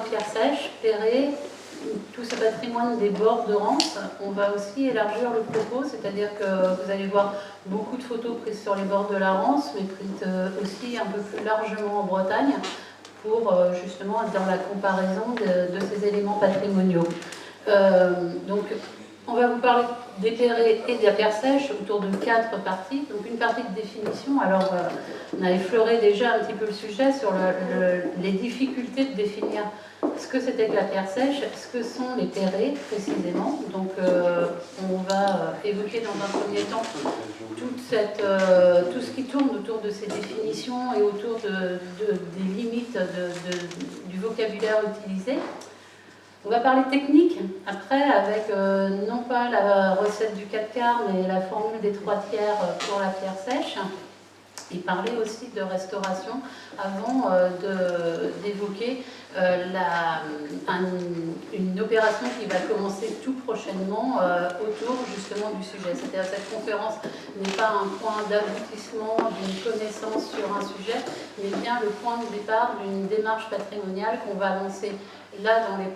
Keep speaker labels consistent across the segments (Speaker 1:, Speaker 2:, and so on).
Speaker 1: pierres sèches, Perret, tout ce patrimoine des bords de Rance. On va aussi élargir le propos, c'est-à-dire que vous allez voir beaucoup de photos prises sur les bords de la Rance, mais prises aussi un peu plus largement en Bretagne, pour justement être dans la comparaison de ces éléments patrimoniaux. Donc, on va vous parler des Perrets et de la pierre sèche autour de 4 parties. Donc une partie de définition. Alors on a effleuré déjà un petit peu le sujet sur les difficultés de définir ce que c'était que la pierre sèche, ce que sont les Perrets précisément. Donc on va évoquer dans un premier temps tout ce qui tourne autour de ces définitions et autour des limites du vocabulaire utilisé. On va parler technique, après, avec non pas la recette du 4/4, mais la formule des 3/3 pour la pierre sèche, et parler aussi de restauration avant d'évoquer une opération qui va commencer tout prochainement autour justement du sujet. C'est-à-dire que cette conférence n'est pas un point d'aboutissement d'une connaissance sur un sujet, mais bien le point de départ d'une démarche patrimoniale qu'on va lancer là dans les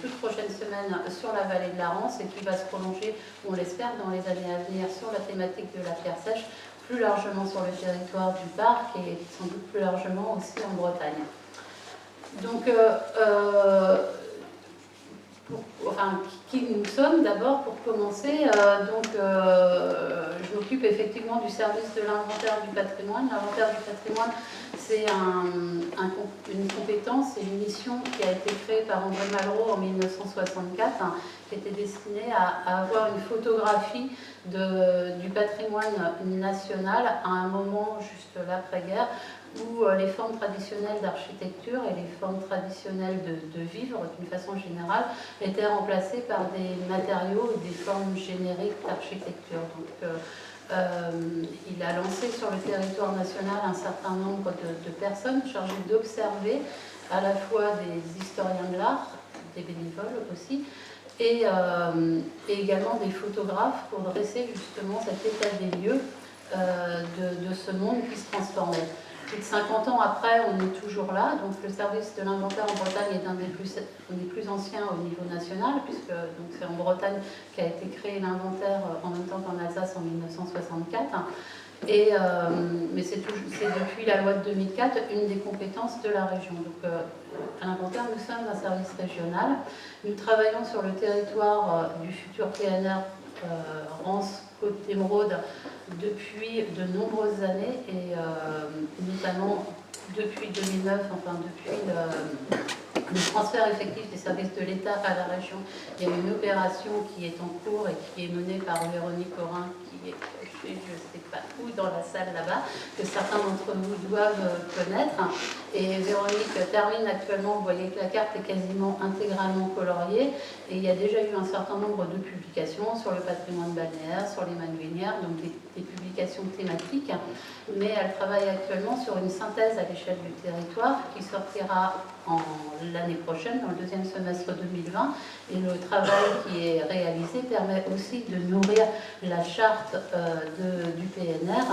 Speaker 1: toutes prochaines semaines sur la vallée de la Rance et qui va se prolonger, on l'espère, dans les années à venir sur la thématique de la pierre sèche, plus largement sur le territoire du parc et sans doute plus largement aussi en Bretagne. Donc, qui nous sommes d'abord pour commencer. Je m'occupe effectivement du service de l'inventaire du patrimoine. L'inventaire du patrimoine, c'est une compétence et une mission qui a été créée par André Malraux en 1964, qui était destinée à avoir une photographie du patrimoine national à un moment juste l'après-guerre, où les formes traditionnelles d'architecture et les formes traditionnelles de vivre, d'une façon générale, étaient remplacées par des matériaux et des formes génériques d'architecture. Donc, il a lancé sur le territoire national un certain nombre de personnes chargées d'observer à la fois des historiens de l'art, des bénévoles aussi, et également des photographes pour dresser justement cet état des lieux de ce monde qui se transformait. Plus de 50 ans après, on est toujours là. Donc le service de l'inventaire en Bretagne est un des plus anciens au niveau national, puisque c'est en Bretagne qu'a été créé l'inventaire en même temps qu'en Alsace en 1964. Mais c'est depuis la loi de 2004 une des compétences de la région. Donc à l'inventaire, nous sommes un service régional. Nous travaillons sur le territoire du futur PNR Rance Côte d'Émeraude depuis de nombreuses années et notamment depuis 2009, enfin depuis le transfert effectif des services de l'État à la région. Il y a une opération qui est en cours et qui est menée par Véronique Aurin, qui est je ne sais pas où dans la salle là-bas, que certains d'entre vous doivent connaître. Et Véronique termine actuellement, vous voyez que la carte est quasiment intégralement coloriée, et il y a déjà eu un certain nombre de publications sur le patrimoine balnéaire, sur les manuelières, donc des publications thématiques, mais elle travaille actuellement sur une synthèse à l'échelle du territoire qui sortira l'année prochaine, dans le deuxième semestre 2020, et le travail qui est réalisé permet aussi de nourrir la charte du PNR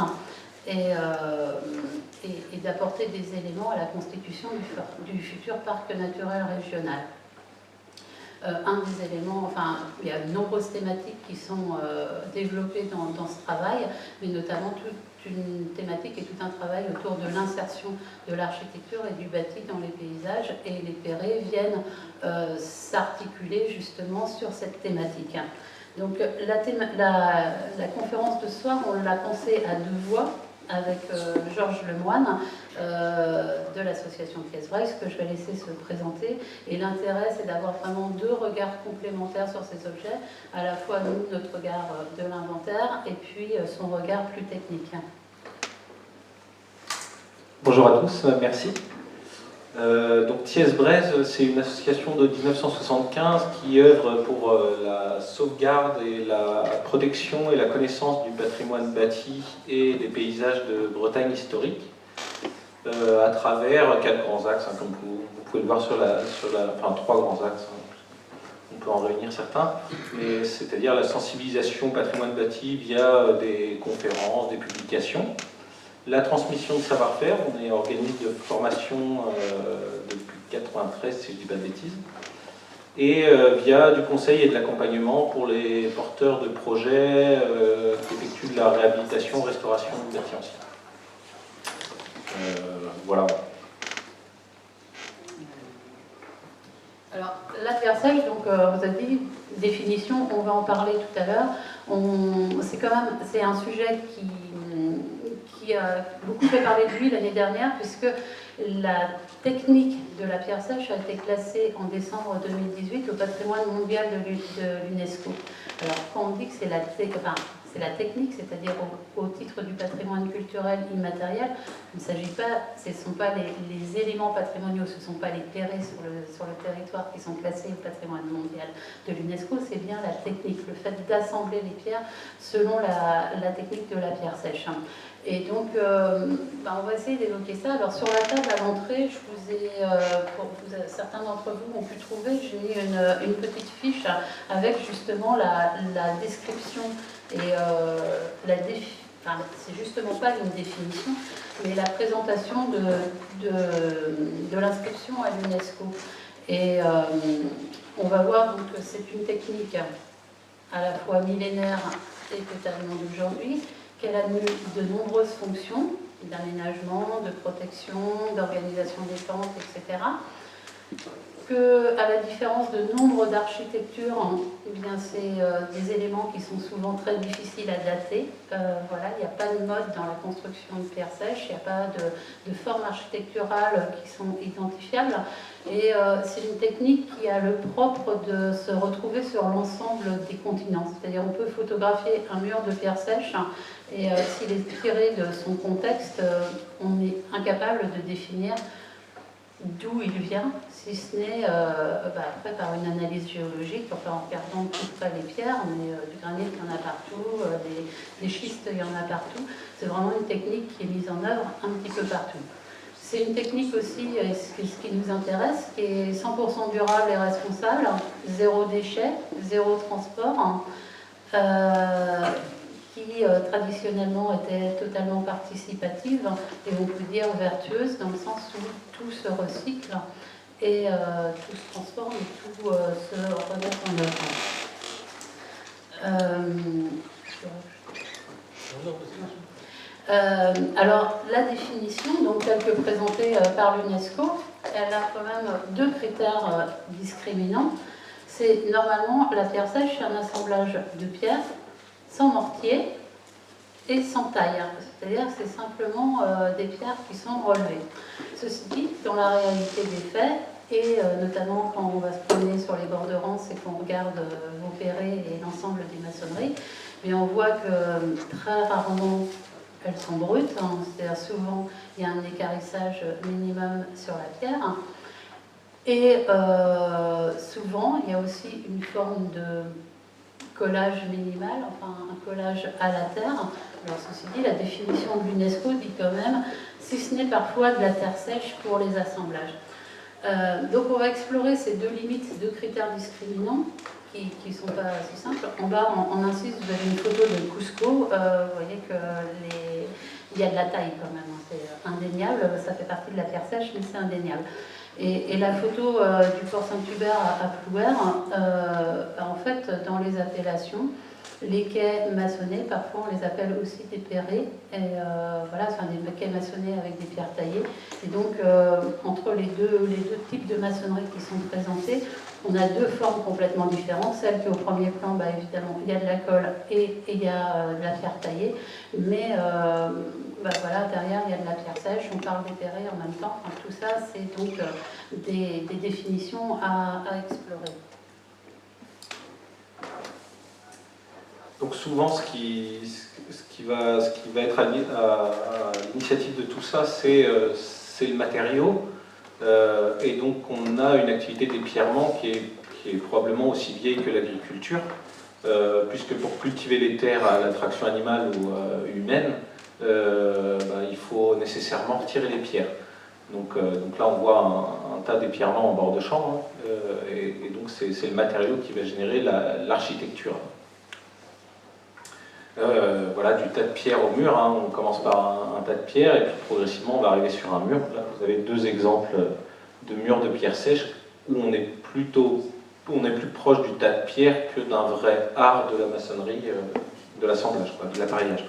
Speaker 1: et d'apporter des éléments à la constitution du futur parc naturel régional. Un des éléments, enfin, il y a de nombreuses thématiques qui sont développées dans ce travail, mais notamment toute une thématique et tout un travail autour de l'insertion de l'architecture et du bâti dans les paysages, et les Perrets viennent s'articuler justement sur cette thématique. Donc la conférence de ce soir, on l'a pensée à 2 voix, avec Georges Lemoine de l'association Pièce Braille, que je vais laisser se présenter. Et l'intérêt, c'est d'avoir vraiment 2 regards complémentaires sur ces objets, à la fois nous, notre regard de l'inventaire, et puis son regard plus technique.
Speaker 2: Bonjour à tous, merci. Donc Thiès Braise, c'est une association de 1975 qui œuvre pour la sauvegarde et la protection et la connaissance du patrimoine bâti et des paysages de Bretagne historique à travers 4 grands axes, comme vous pouvez le voir enfin 3 grands axes. On peut en réunir certains, mais c'est-à-dire la sensibilisation au patrimoine bâti via des conférences, des publications. La transmission de savoir-faire, on est organisme de formation 93, si je ne dis pas de bêtises, et via du conseil et de l'accompagnement pour les porteurs de projets qui effectuent de la réhabilitation, restauration de bâtis anciens. Voilà.
Speaker 1: Alors, l'atterrissage, donc vous avez dit, définition, on va en parler tout à l'heure. C'est un sujet qui a beaucoup fait parler de lui l'année dernière, puisque la technique de la pierre sèche a été classée en décembre 2018 au patrimoine mondial de l'UNESCO. Alors, quand on dit que c'est la technique, c'est-à-dire au titre du patrimoine culturel immatériel, il ne s'agit pas, ce ne sont pas les éléments patrimoniaux, ce ne sont pas les pierrets sur le territoire qui sont classés au patrimoine mondial de l'UNESCO, c'est bien la technique, le fait d'assembler les pierres selon la technique de la pierre sèche. Et donc, on va essayer d'évoquer ça. Alors, sur la table à l'entrée, certains d'entre vous ont pu trouver, j'ai mis une petite fiche avec justement la description et c'est justement pas une définition, mais la présentation de l'inscription à l'UNESCO. Et on va voir donc, que c'est une technique à la fois millénaire et totalement d'aujourd'hui, qu'elle a de nombreuses fonctions d'aménagement, de protection, d'organisation des pentes, etc. À la différence de nombre d'architectures, eh bien c'est des éléments qui sont souvent très difficiles à dater. Voilà, il n'y a pas de mode dans la construction de pierre sèche, il n'y a pas de formes architecturales qui sont identifiables. Et c'est une technique qui a le propre de se retrouver sur l'ensemble des continents. C'est-à-dire on peut photographier un mur de pierre sèche et s'il est tiré de son contexte, on est incapable de définir d'où il vient, si ce n'est après par une analyse géologique, enfin en regardant tout près les pierres, mais du granit il y en a partout, des schistes il y en a partout. C'est vraiment une technique qui est mise en œuvre un petit peu partout. C'est une technique aussi, ce qui nous intéresse, qui est 100% durable et responsable, zéro déchet, zéro transport, qui traditionnellement était totalement participative et on peut dire vertueuse dans le sens où tout se recycle et tout se transforme et tout se remet en œuvre. Alors la définition, donc telle que présentée par l'UNESCO, elle a quand même deux critères discriminants. C'est normalement la pierre sèche, c'est un assemblage de pierres sans mortier et sans taille. C'est-à-dire que c'est simplement des pierres qui sont relevées. Ceci dit, dans la réalité des faits, et notamment quand on va se promener sur les bords de Rance et qu'on regarde vos perrets et l'ensemble des maçonneries, mais on voit que très rarement elles sont brutes, c'est-à-dire souvent il y a un équarrissage minimum sur la pierre. Et souvent il y a aussi une forme de collage minimal, enfin un collage à la terre. Alors ceci dit, la définition de l'UNESCO dit quand même, si ce n'est parfois de la terre sèche pour les assemblages. Donc on va explorer ces deux limites, deux critères discriminants qui ne sont pas si simples. En bas, en insiste, vous avez une photo de Cusco. Vous voyez qu'il y a de la taille quand même, c'est indéniable, ça fait partie de la terre sèche, mais c'est indéniable. Et la photo du port Saint-Hubert à Plouer, en fait, dans les appellations, les quais maçonnés, parfois on les appelle aussi des perrets, et voilà, enfin des quais maçonnés avec des pierres taillées. Et donc, entre les deux types de maçonnerie qui sont présentés, on a deux formes complètement différentes. Celle qui est au premier plan, évidemment, il y a de la colle et il y a de la pierre taillée, mais voilà, derrière il y a de la pierre sèche, on parle des perrets en même temps. Enfin, tout ça, c'est donc des définitions à explorer.
Speaker 2: Donc souvent, ce qui va être à l'initiative de tout ça, c'est le matériau. Et donc on a une activité d'épièrrement qui est probablement aussi vieille que l'agriculture, puisque pour cultiver les terres à l'attraction animale ou humaine, il faut nécessairement retirer les pierres. Donc là on voit un tas d'épièrement en bord de champ, et donc c'est le matériau qui va générer l'architecture. Voilà, du tas de pierres au mur, on commence par un tas de pierres et puis progressivement on va arriver sur un mur. Là vous avez deux exemples de murs de pierre sèche où on est plus proche du tas de pierre que d'un vrai art de la maçonnerie, de l'assemblage, de l'appareillage.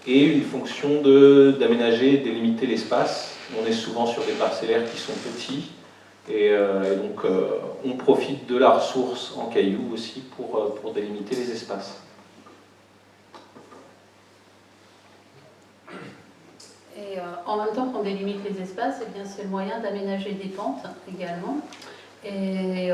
Speaker 2: Et une fonction d'aménager et délimiter l'espace. On est souvent sur des parcellaires qui sont petits, et donc on profite de la ressource en cailloux aussi pour délimiter les espaces.
Speaker 1: Et en même temps qu'on délimite les espaces, eh bien c'est le moyen d'aménager des pentes également. Et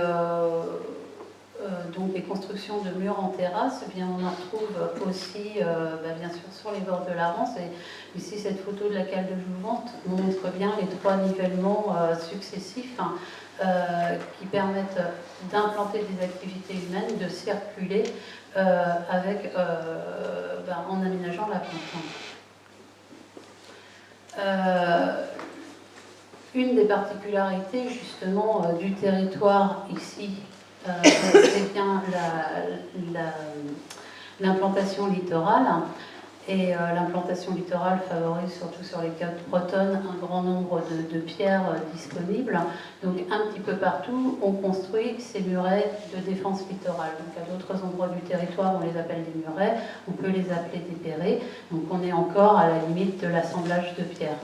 Speaker 1: donc les constructions de murs en terrasse, eh bien, on en retrouve aussi bien sûr sur les bords de la Rance. Et ici cette photo de la cale de Jouvente montre bien les 3 nivellements successifs qui permettent d'implanter des activités humaines, de circuler en aménageant la pente. Une des particularités justement du territoire ici, c'est bien l'implantation littorale. Et l'implantation littorale favorise, surtout sur les côtes bretonnes, un grand nombre de pierres disponibles. Donc un petit peu partout, on construit ces murets de défense littorale. Donc à d'autres endroits du territoire, on les appelle des murets, on peut les appeler des perrets. Donc on est encore à la limite de l'assemblage de pierres.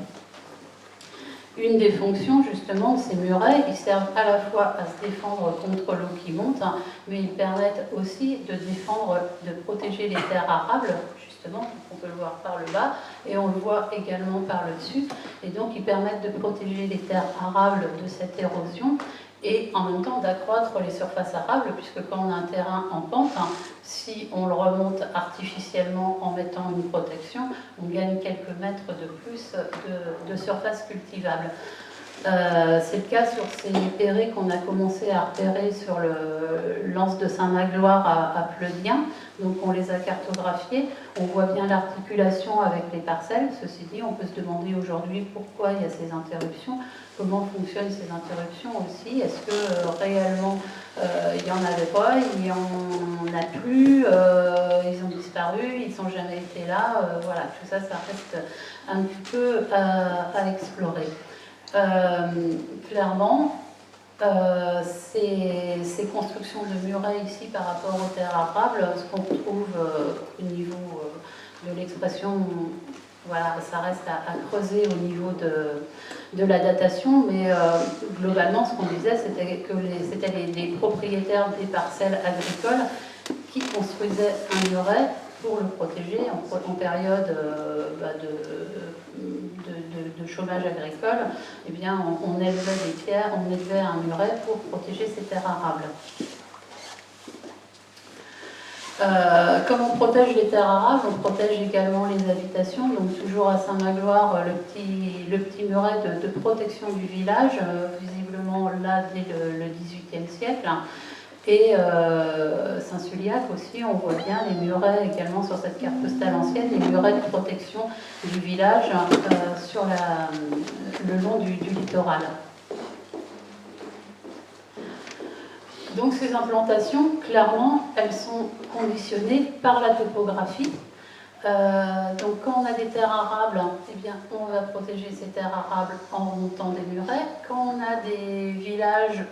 Speaker 1: Une des fonctions justement de ces murets, ils servent à la fois à se défendre contre l'eau qui monte, mais ils permettent aussi de protéger les terres arables, justement, on peut le voir par le bas, et on le voit également par le dessus, et donc ils permettent de protéger les terres arables de cette érosion, et en même temps d'accroître les surfaces arables, puisque quand on a un terrain en pente, si on le remonte artificiellement en mettant une protection, on gagne quelques mètres de plus de surface cultivable. C'est le cas sur ces perrets qu'on a commencé à repérer sur le lance de Saint-Magloire à Pleudien. Donc on les a cartographiés, on voit bien l'articulation avec les parcelles. Ceci dit, on peut se demander aujourd'hui pourquoi il y a ces interruptions, comment fonctionnent ces interruptions aussi. Est-ce que réellement il n'y en avait pas, il n'y en a plus, ils ont disparu, ils n'ont jamais été là. Voilà, tout ça, ça reste un petit peu à explorer. Clairement, ces constructions de murets ici par rapport aux terres arables, ce qu'on retrouve au niveau de l'expression, voilà, ça reste à creuser au niveau de la datation, mais globalement ce qu'on disait c'était que c'était les propriétaires des parcelles agricoles qui construisaient un muret pour le protéger en période de chômage agricole. Eh bien, on élevait des pierres, on élevait un muret pour protéger ces terres arables. Comme on protège les terres arables, on protège également les habitations. Donc toujours à Saint-Magloire, le petit muret de protection du village, visiblement là dès le XVIIIe siècle. Et Saint-Suliac aussi, on voit bien les murets également sur cette carte postale ancienne, les murets de protection du village sur le long du littoral. Donc ces implantations, clairement, elles sont conditionnées par la topographie. Donc quand on a des terres arables, eh bien, on va protéger ces terres arables en remontant des murets. Quand on a des villages,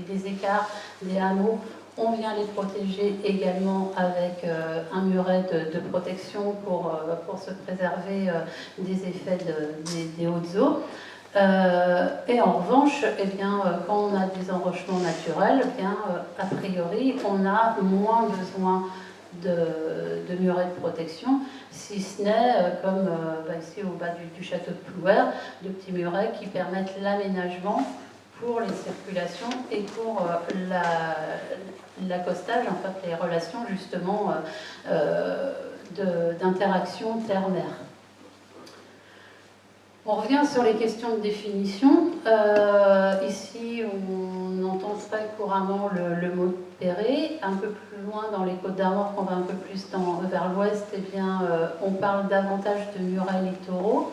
Speaker 1: des écarts, des hameaux, on vient les protéger également avec un muret de protection pour se préserver des effets des hautes eaux. Et en revanche, eh bien, quand on a des enrochements naturels, eh bien, a priori, on a moins besoin de murets de protection, si ce n'est, comme ici au bas du château de Plouer, de petits murets qui permettent l'aménagement pour les circulations et pour l'accostage, en fait, les relations justement d'interaction terre-mer. On revient sur les questions de définition. Ici, on entend très couramment le mot perret. Un peu plus loin, dans les Côtes d'Armor, qu'on va un peu plus vers l'ouest, eh bien, on parle davantage de murets littoraux.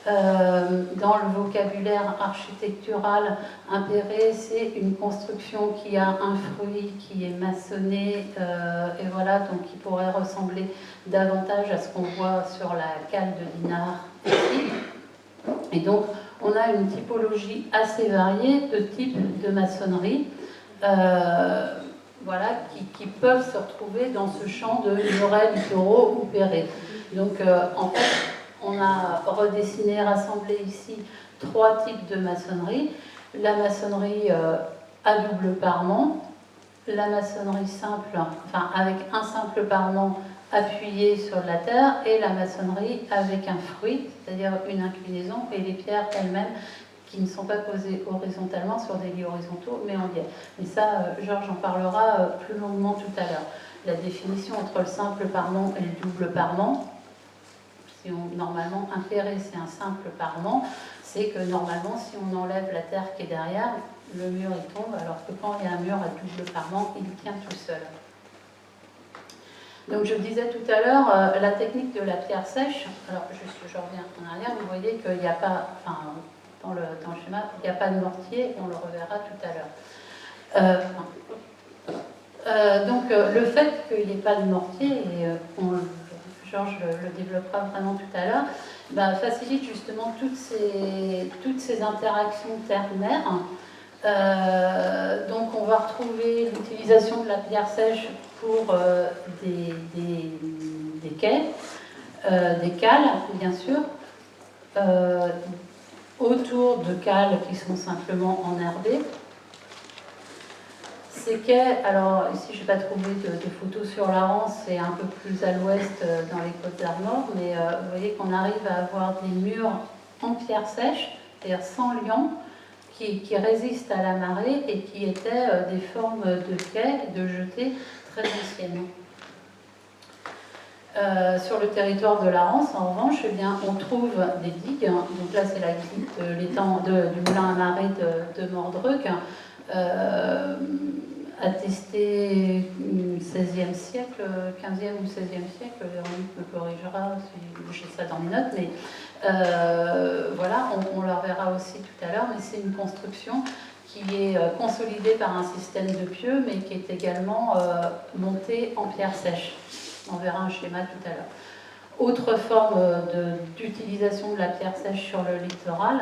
Speaker 1: Dans le vocabulaire architectural, un perret, c'est une construction qui a un fruit qui est maçonné, et voilà, donc qui pourrait ressembler davantage à ce qu'on voit sur la cale de Dinard ici. Et donc, on a une typologie assez variée de types de maçonnerie voilà, qui peuvent se retrouver dans ce champ de murets, littoraux ou perrés. Donc, en fait, on a redessiné, rassemblé ici 3 types de maçonnerie. La maçonnerie à double parement, la maçonnerie simple, enfin avec un simple parement appuyé sur la terre, et la maçonnerie avec un fruit, c'est-à-dire une inclinaison, et les pierres elles-mêmes qui ne sont pas posées horizontalement sur des lits horizontaux, mais en biais. Mais ça, Georges en parlera plus longuement tout à l'heure. La définition entre le simple parement et le double parement, normalement, un perré, c'est un simple parement, c'est que normalement, si on enlève la terre qui est derrière, le mur il tombe, alors que quand il y a un mur à double parement, il tient tout seul. Donc je disais tout à l'heure, la technique de la pierre sèche, alors juste je reviens en arrière, vous voyez qu'il n'y a pas, enfin, dans le schéma, il n'y a pas de mortier, on le reverra tout à l'heure. Donc le fait qu'il n'y ait pas de mortier, et Georges le développera vraiment tout à l'heure, bah, facilite justement toutes ces interactions terre-mer. Donc on va retrouver l'utilisation de la pierre sèche pour des quais, des cales bien sûr, autour de cales qui sont simplement enherbées. Ces quais, alors ici je n'ai pas trouvé de photos sur la Rance, c'est un peu plus à l'ouest dans les Côtes d'Armor, mais vous voyez qu'on arrive à avoir des murs en pierre sèche, c'est-à-dire sans liant, qui résistent à la marée et qui étaient des formes de quais, de jetées très anciennes. Sur le territoire de la Rance, en revanche, eh bien, on trouve des digues. Donc là, c'est la digue l'étang du moulin à marée de Mordreuc, attesté au XVIe siècle, 15e ou 16e siècle. Véronique me corrigera si j'ai ça dans mes notes, mais voilà, on le reverra aussi tout à l'heure, mais c'est une construction qui est consolidée par un système de pieux, mais qui est également montée en pierre sèche. On verra un schéma tout à l'heure. Autre forme d'utilisation de la pierre sèche sur le littoral,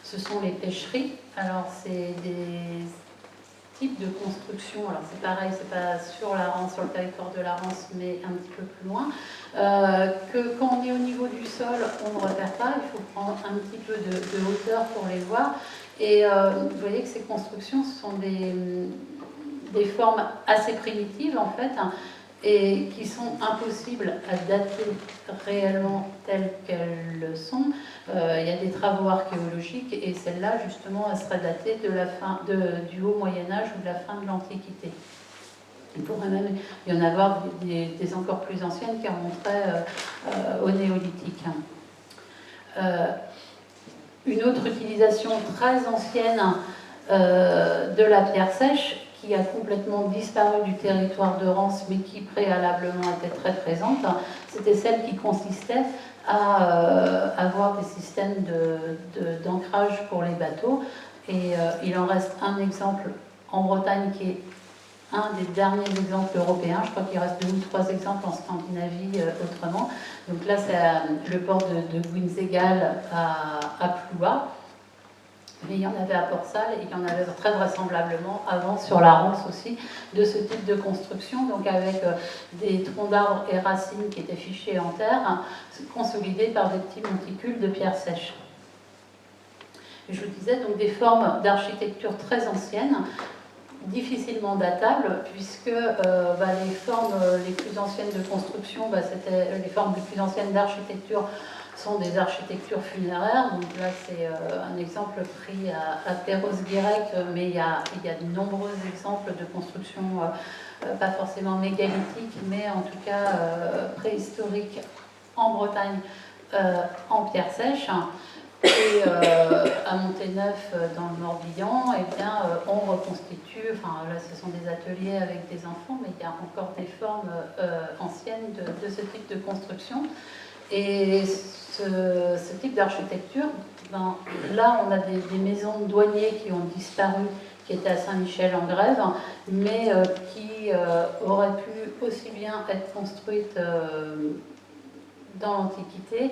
Speaker 1: ce sont les pêcheries. Alors, c'est des types de construction, alors c'est pareil, c'est pas sur la Rance, sur le territoire de la Rance, mais un petit peu plus loin, que quand on est au niveau du sol, on ne repère pas, il faut prendre un petit peu de hauteur pour les voir. Et vous voyez que ces constructions, ce sont des formes assez primitives en fait, et qui sont impossibles à dater réellement telles qu'elles le sont. Il y a des travaux archéologiques et celle-là, justement, elle serait datée de la fin du Haut Moyen-Âge ou de la fin de l'Antiquité. Il pourrait même y en avoir des encore plus anciennes qui remonteraient au néolithique. Une autre utilisation très ancienne de la pierre sèche, qui a complètement disparu du territoire de Rance, mais qui préalablement était très présente, c'était celle qui consistait à avoir des systèmes d'ancrage pour les bateaux. Et il en reste un exemple en Bretagne qui est un des derniers exemples européens. Je crois qu'il reste 2 ou 3 exemples en Scandinavie autrement. Donc là, c'est le port de Guinségal à Ploua. Mais il y en avait à Port-Salle et il y en avait très vraisemblablement avant sur la Rance aussi, de ce type de construction, donc avec des troncs d'arbres et racines qui étaient fichés en terre, consolidés par des petits monticules de pierre sèche. Je vous disais, donc des formes d'architecture très anciennes, difficilement datables, puisque les formes les plus anciennes de construction, c'était les formes les plus anciennes d'architecture sont des architectures funéraires. Donc là, c'est un exemple pris à Perros-Guirec, mais il y a de nombreux exemples de construction, pas forcément mégalithiques, mais en tout cas préhistoriques en Bretagne, en pierre sèche. Et à Monténeuf, dans le Morbihan, eh bien, on reconstitue, enfin là ce sont des ateliers avec des enfants, mais il y a encore des formes anciennes de ce type de construction. Et ce type d'architecture, là on a des maisons de douaniers qui ont disparu, qui étaient à Saint-Michel-en-Grève, mais qui auraient pu aussi bien être construites dans l'Antiquité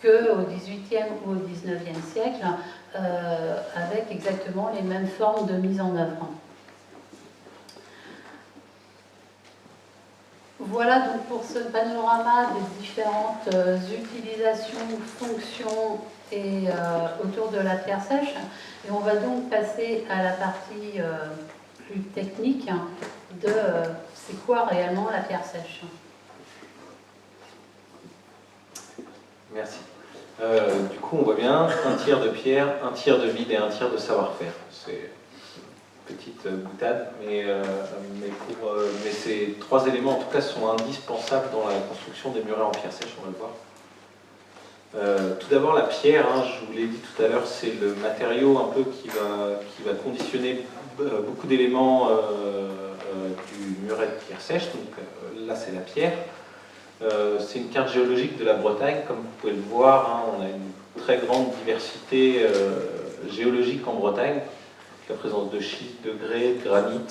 Speaker 1: qu'au XVIIIe ou au XIXe siècle, avec exactement les mêmes formes de mise en œuvre. Voilà donc pour ce panorama des différentes utilisations, fonctions et autour de la pierre sèche. Et on va donc passer à la partie plus technique de c'est quoi réellement la pierre sèche.
Speaker 2: Merci. Du coup, on voit bien un tiers de pierre, un tiers de vide et un tiers de savoir-faire. C'est une petite boutade, mais ces trois éléments, en tout cas, sont indispensables dans la construction des murets en pierre sèche, on va le voir. Tout d'abord, la pierre, hein, je vous l'ai dit tout à l'heure, c'est le matériau un peu qui va conditionner beaucoup d'éléments du muret de pierre sèche. Donc là, c'est la pierre. C'est une carte géologique de la Bretagne, comme vous pouvez le voir, hein, on a une très grande diversité géologique en Bretagne, la présence de schiste, de grès, de granit,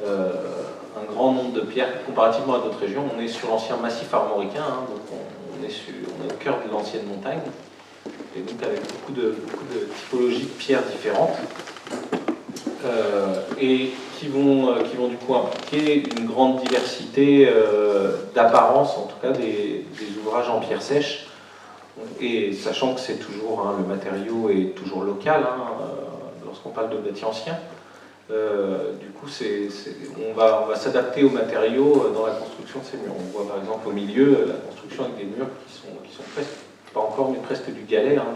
Speaker 2: un grand nombre de pierres comparativement à d'autres régions. On est sur l'ancien massif armoricain, hein, donc on est au cœur de l'ancienne montagne, et donc avec beaucoup de typologies de pierres différentes, et qui vont du coup impliquer une grande diversité d'apparence, en tout cas des ouvrages en pierre sèche, et sachant que c'est toujours, hein, le matériau est toujours local, hein, lorsqu'on parle de bâti ancien. Du coup, on va s'adapter aux matériaux dans la construction de ces murs. On voit par exemple au milieu la construction avec des murs qui sont presque, pas encore, mais presque du galet. Hein,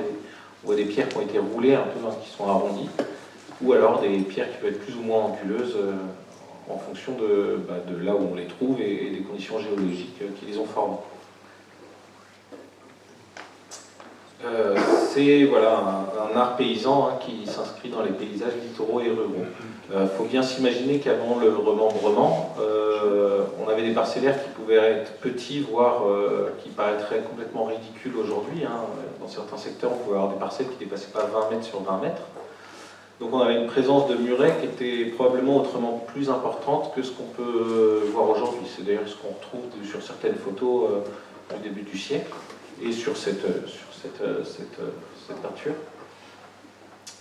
Speaker 2: on voit des pierres qui ont été roulées un peu, hein, qui sont arrondies, ou alors des pierres qui peuvent être plus ou moins anguleuses en fonction de là où on les trouve et des conditions géologiques qui les ont formées. C'est voilà, un art paysan, hein, qui s'inscrit dans les paysages littoraux et ruraux. Faut bien s'imaginer qu'avant le remembrement, on avait des parcellaires qui pouvaient être petits, voire qui paraîtraient complètement ridicules aujourd'hui. Hein. Dans certains secteurs, on pouvait avoir des parcelles qui ne dépassaient pas 20 mètres sur 20 mètres. Donc on avait une présence de murets qui était probablement autrement plus importante que ce qu'on peut voir aujourd'hui. C'est d'ailleurs ce qu'on retrouve sur certaines photos du début du siècle et sur cette peinture.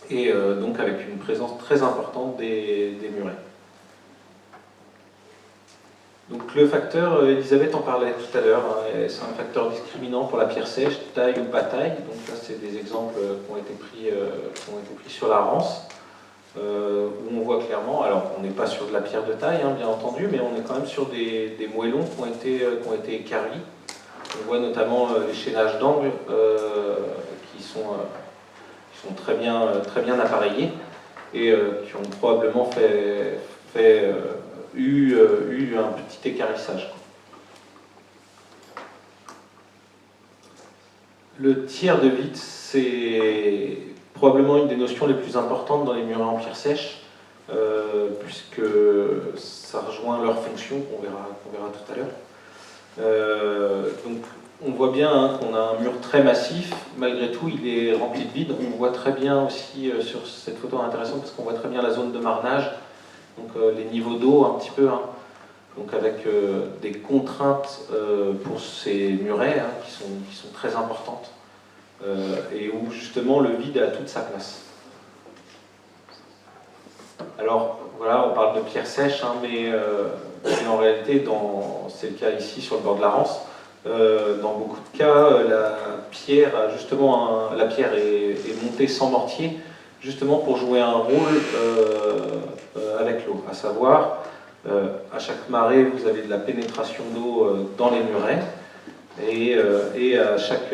Speaker 2: Et donc avec une présence très importante des murets. Donc le facteur, Elisabeth en parlait tout à l'heure, hein, c'est un facteur discriminant pour la pierre sèche, taille ou pas taille. Donc là, c'est des exemples qui ont été pris sur la Rance, où on voit clairement, alors on n'est pas sur de la pierre de taille, hein, bien entendu, mais on est quand même sur des moellons qui ont été équarris. On voit notamment les chaînages d'angles qui sont très bien appareillés et qui ont probablement eu un petit équarrissage. Le tiers de vide, c'est probablement une des notions les plus importantes dans les murets en pierre sèche, puisque ça rejoint leur fonction qu'on verra tout à l'heure. Donc on voit bien, hein, qu'on a un mur très massif, malgré tout il est rempli de vide. On voit très bien aussi sur cette photo intéressante, parce qu'on voit très bien la zone de marnage, donc les niveaux d'eau un petit peu, hein, donc avec des contraintes pour ces murets, hein, qui sont très importantes, et où justement le vide a toute sa place. Alors voilà, on parle de pierre sèche, hein, mais en réalité, c'est le cas ici sur le bord de la Rance, dans beaucoup de cas, la pierre est montée sans mortier, justement pour jouer un rôle avec l'eau, à savoir, à chaque marée, vous avez de la pénétration d'eau dans les murets, et à chaque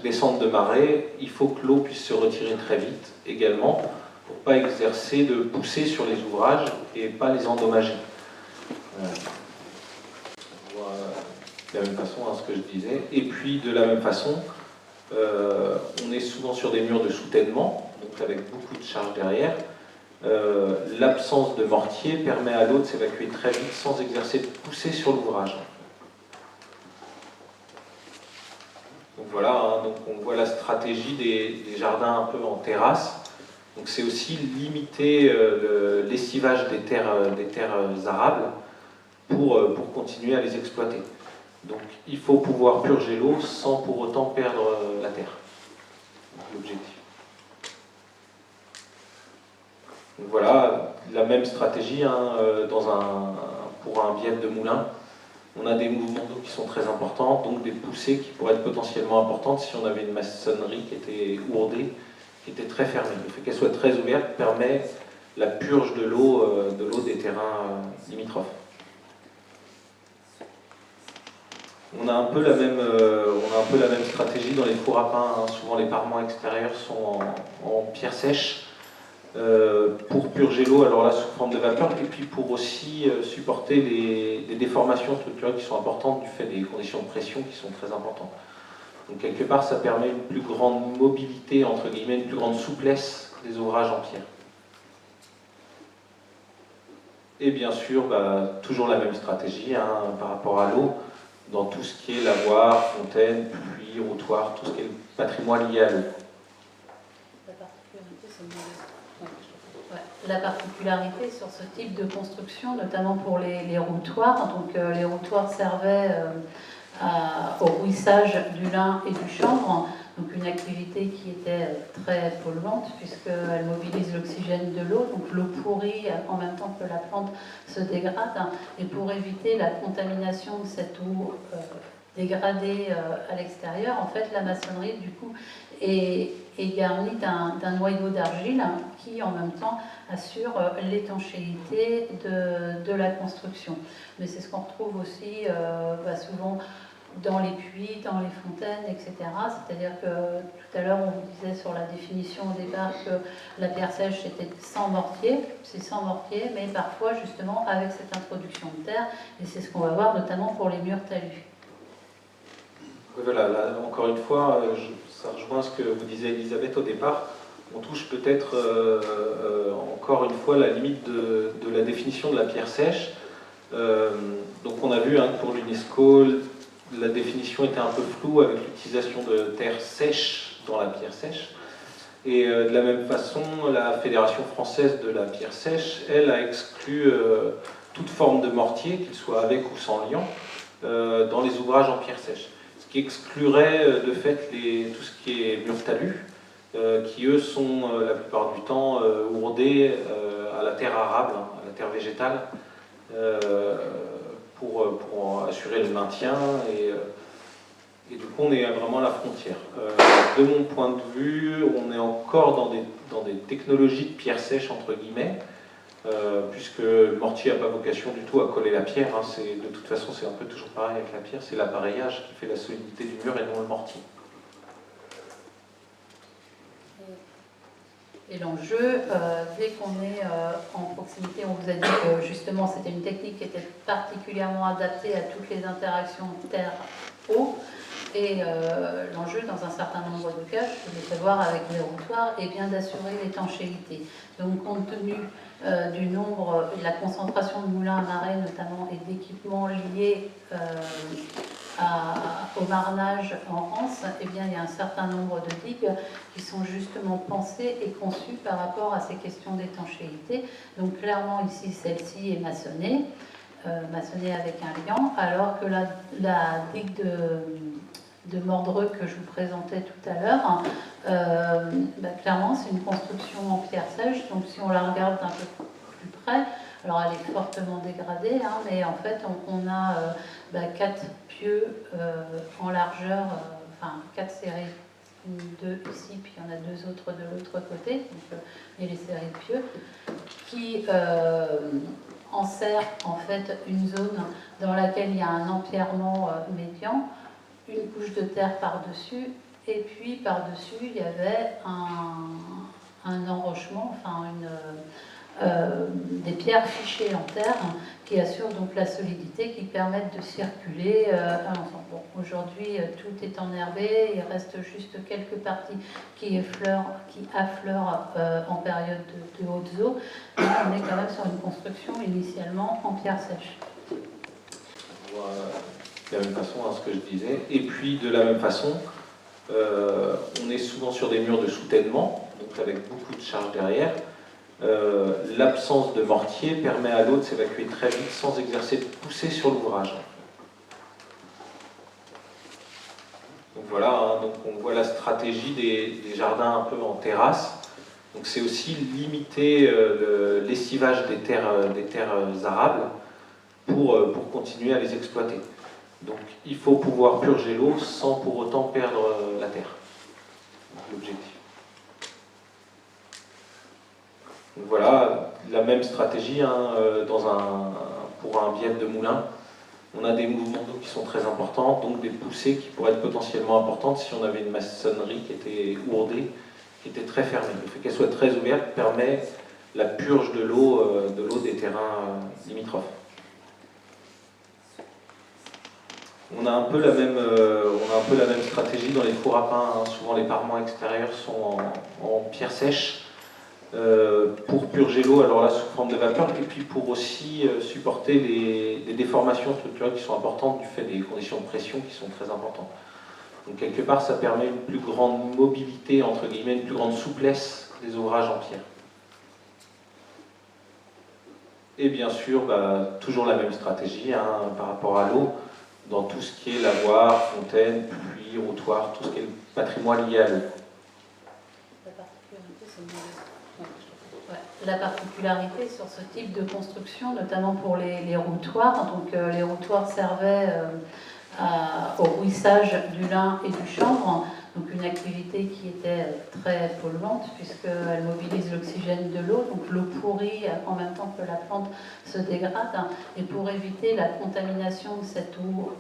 Speaker 2: descente de marée, il faut que l'eau puisse se retirer très vite également, pour ne pas exercer de poussée sur les ouvrages et pas les endommager. De la même façon, hein, ce que je disais. Et puis de la même façon, on est souvent sur des murs de soutènement, donc avec beaucoup de charge derrière. L'absence de mortier permet à l'eau de s'évacuer très vite sans exercer de poussée sur l'ouvrage. Donc voilà, hein, donc on voit la stratégie des jardins un peu en terrasse. Donc c'est aussi limiter l'estivage des terres arables pour continuer à les exploiter. Donc il faut pouvoir purger l'eau sans pour autant perdre la terre. L'objectif. Donc voilà, la même stratégie hein, pour un bief de moulin. On a des mouvements d'eau qui sont très importants, donc des poussées qui pourraient être potentiellement importantes si on avait une maçonnerie qui était ourdée, qui était très fermée. Le fait qu'elle soit très ouverte permet la purge de l'eau des terrains limitrophes. On a un peu la même stratégie dans les fours à pain. Hein. Souvent les parements extérieurs sont en pierre sèche pour purger l'eau, alors là sous forme de vapeur, et puis pour aussi supporter les déformations structurelles qui sont importantes du fait des conditions de pression qui sont très importantes. Donc quelque part ça permet une plus grande mobilité, entre guillemets, une plus grande souplesse des ouvrages en pierre. Et bien sûr, toujours la même stratégie hein, par rapport à l'eau, dans tout ce qui est lavoir, fontaine, puits, routoir, tout ce qui est le patrimoine lié à l'eau.
Speaker 1: La particularité sur ce type de construction, notamment pour les routoirs, donc les routoirs servaient au rouissage du lin et du chanvre, donc une activité qui était très polluante puisqu'elle mobilise l'oxygène de l'eau, donc l'eau pourrit en même temps que la plante se dégrade, et pour éviter la contamination de cette eau dégradée à l'extérieur, en fait la maçonnerie du coup est garnie d'un noyau d'argile qui en même temps assure l'étanchéité de la construction. Mais c'est ce qu'on retrouve aussi souvent dans les puits, dans les fontaines, etc. C'est-à-dire que tout à l'heure on vous disait sur la définition au départ que la pierre sèche c'était sans mortier, c'est sans mortier, mais parfois justement avec cette introduction de terre, et c'est ce qu'on va voir notamment pour les murs talus.
Speaker 2: Voilà, là, encore une fois, ça rejoint ce que vous disait Elisabeth au départ. On touche peut-être encore une fois la limite de la définition de la pierre sèche. Donc on a vu hein, pour l'UNESCO, la définition était un peu floue avec l'utilisation de terre sèche dans la pierre sèche. Et de la même façon, la Fédération française de la pierre sèche, elle, a exclu toute forme de mortier, qu'il soit avec ou sans liant, dans les ouvrages en pierre sèche. Ce qui exclurait de fait tout ce qui est murs talus, qui eux sont la plupart du temps ourdés à la terre arable, hein, à la terre végétale, pour assurer le maintien, et du coup on est vraiment à la frontière. De mon point de vue, on est encore dans des technologies de pierre sèche entre guillemets, puisque le mortier n'a pas vocation du tout à coller la pierre, hein, de toute façon c'est un peu toujours pareil avec la pierre, c'est l'appareillage qui fait la solidité du mur et non le mortier.
Speaker 1: Et l'enjeu, dès qu'on est en proximité, on vous a dit que justement c'était une technique qui était particulièrement adaptée à toutes les interactions terre-eau. Et l'enjeu, dans un certain nombre de cas, je peux le savoir avec les routoirs, est bien d'assurer l'étanchéité. Donc compte tenu du nombre, de la concentration de moulins à marée notamment, et d'équipements liés au marnage en anse, eh bien, il y a un certain nombre de digues qui sont justement pensées et conçues par rapport à ces questions d'étanchéité. Donc clairement ici, celle-ci est maçonnée, avec un liant, alors que la digue de Mordreux que je vous présentais tout à l'heure, clairement c'est une construction en pierre sèche, donc si on la regarde d'un peu plus près, alors elle est fortement dégradée, hein, mais en fait on a 4 pieux en largeur, enfin 4 séries, 2 ici, puis il y en a 2 autres de l'autre côté, donc, et les séries de pieux, qui enserrent en fait une zone dans laquelle il y a un empierrement médian, une couche de terre par-dessus, et puis par-dessus il y avait un enrochement, enfin des pierres fichées en terre qui assurent donc la solidité, qui permettent de circuler à l'ensemble. Bon, aujourd'hui tout est enherbé, il reste juste quelques parties qui affleurent en période de hautes eaux, mais on est quand même sur une construction initialement en pierre sèche.
Speaker 2: De la même façon, hein, ce que je disais. Et puis, de la même façon, on est souvent sur des murs de soutènement, donc avec beaucoup de charge derrière. L'absence de mortier permet à l'eau de s'évacuer très vite sans exercer de poussée sur l'ouvrage. voilà, hein, donc on voit la stratégie des jardins un peu en terrasse. Donc c'est aussi limiter le lessivage des terres arables pour continuer à les exploiter. Donc il faut pouvoir purger l'eau sans pour autant perdre la terre. L'objectif. Donc voilà, la même stratégie hein, pour un bief de moulin. On a des mouvements d'eau qui sont très importants, donc des poussées qui pourraient être potentiellement importantes si on avait une maçonnerie qui était ourdée, qui était très fermée. Le fait qu'elle soit très ouverte permet la purge de l'eau des terrains limitrophes. On a un peu la même stratégie dans les fours à pain. Hein. Souvent les parements extérieurs sont en pierre sèche pour purger l'eau, alors là sous forme de vapeur, et puis pour aussi supporter les déformations structurelles qui sont importantes du fait des conditions de pression qui sont très importantes. Donc quelque part ça permet une plus grande mobilité, entre guillemets, une plus grande souplesse des ouvrages en pierre. Et bien sûr, toujours la même stratégie hein, par rapport à l'eau, dans tout ce qui est lavoir, fontaine, puits, routoir, tout ce qui est le patrimoine lié à l'eau.
Speaker 1: La particularité sur ce type de construction, notamment pour les routoirs, donc les routoirs servaient au rouissage du lin et du chanvre, donc une activité qui était très polluante puisqu'elle mobilise l'oxygène de l'eau, donc l'eau pourrit en même temps que la plante se dégrade, et pour éviter la contamination de cette eau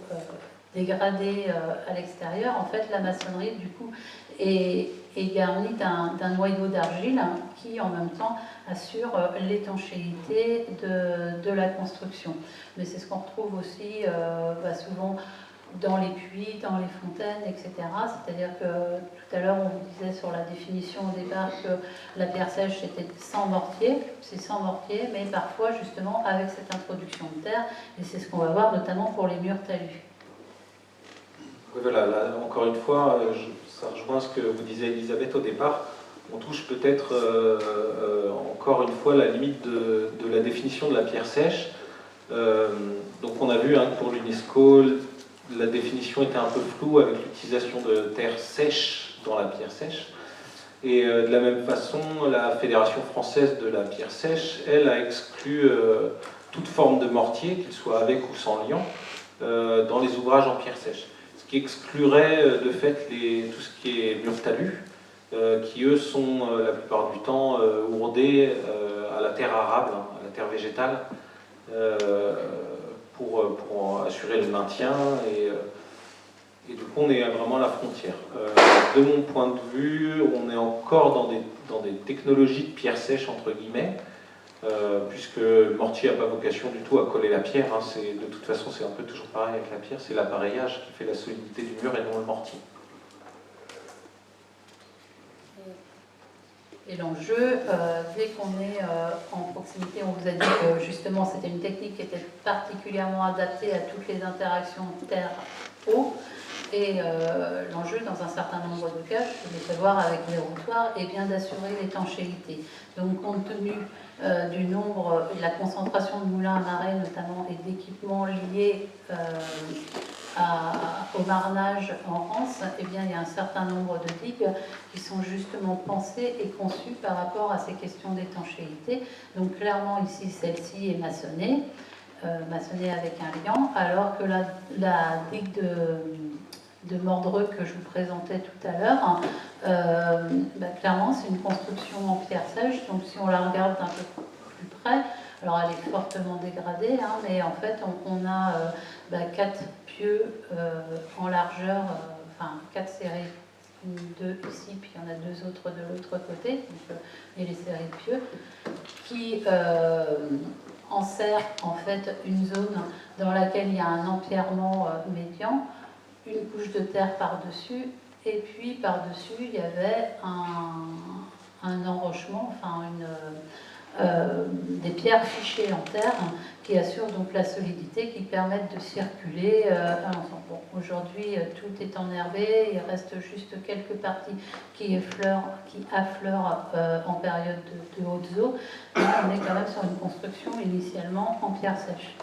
Speaker 1: dégradée à l'extérieur, en fait la maçonnerie du coup est garnie d'un noyau d'argile qui en même temps assure l'étanchéité de la construction. Mais c'est ce qu'on retrouve aussi souvent dans les puits, dans les fontaines, etc. C'est-à-dire que tout à l'heure, on vous disait sur la définition au départ que la pierre sèche c'était sans mortier, c'est sans mortier, mais parfois justement avec cette introduction de terre, et c'est ce qu'on va voir notamment pour les murs talus.
Speaker 2: Oui, voilà, là, encore une fois, ça rejoint ce que vous disait Elisabeth au départ. On touche peut-être encore une fois la limite de la définition de la pierre sèche. Donc on a vu hein, que pour l'UNESCO, la définition était un peu floue avec l'utilisation de terre sèche dans la pierre sèche. Et de la même façon, la Fédération française de la pierre sèche, elle, a exclu toute forme de mortier, qu'il soit avec ou sans liant, dans les ouvrages en pierre sèche. Ce qui exclurait de fait tout ce qui est murs talus, qui eux sont la plupart du temps ourdés à la terre arable, hein, à la terre végétale, pour assurer le maintien, et du coup on est vraiment à la frontière. De mon point de vue, on est encore dans des technologies de pierre sèche entre guillemets, puisque le mortier n'a pas vocation du tout à coller la pierre, hein, de toute façon c'est un peu toujours pareil avec la pierre, c'est l'appareillage qui fait la solidité du mur et non le mortier.
Speaker 1: Et l'enjeu, dès qu'on est en proximité, on vous a dit que justement c'était une technique qui était particulièrement adaptée à toutes les interactions terre-eau. Et l'enjeu, dans un certain nombre de cas, je peux le prévoir avec les routoirs, est bien d'assurer l'étanchéité. Donc compte tenu du nombre, de la concentration de moulins à marée notamment, et d'équipements liés au marnage en anse, eh bien, il y a un certain nombre de digues qui sont justement pensées et conçues par rapport à ces questions d'étanchéité. Donc clairement ici, celle-ci est maçonnée avec un liant, alors que la digue de Mordreux que je vous présentais tout à l'heure, clairement c'est une construction en pierre sèche, donc si on la regarde d'un peu plus près, alors elle est fortement dégradée, hein, mais en fait on a 4 pieux en largeur, enfin 4 séries, 2 ici, puis il y en a 2 autres de l'autre côté, donc, et les séries de pieux, qui enserrent en fait une zone dans laquelle il y a un empierrement médian, une couche de terre par-dessus, et puis par-dessus il y avait un enrochement, enfin des pierres fichées en terre qui assurent donc la solidité, qui permettent de circuler à l'ensemble. Bon, aujourd'hui tout est enherbé, il reste juste quelques parties qui affleurent en période de hautes eaux, mais on est quand même sur une construction initialement en pierre sèche.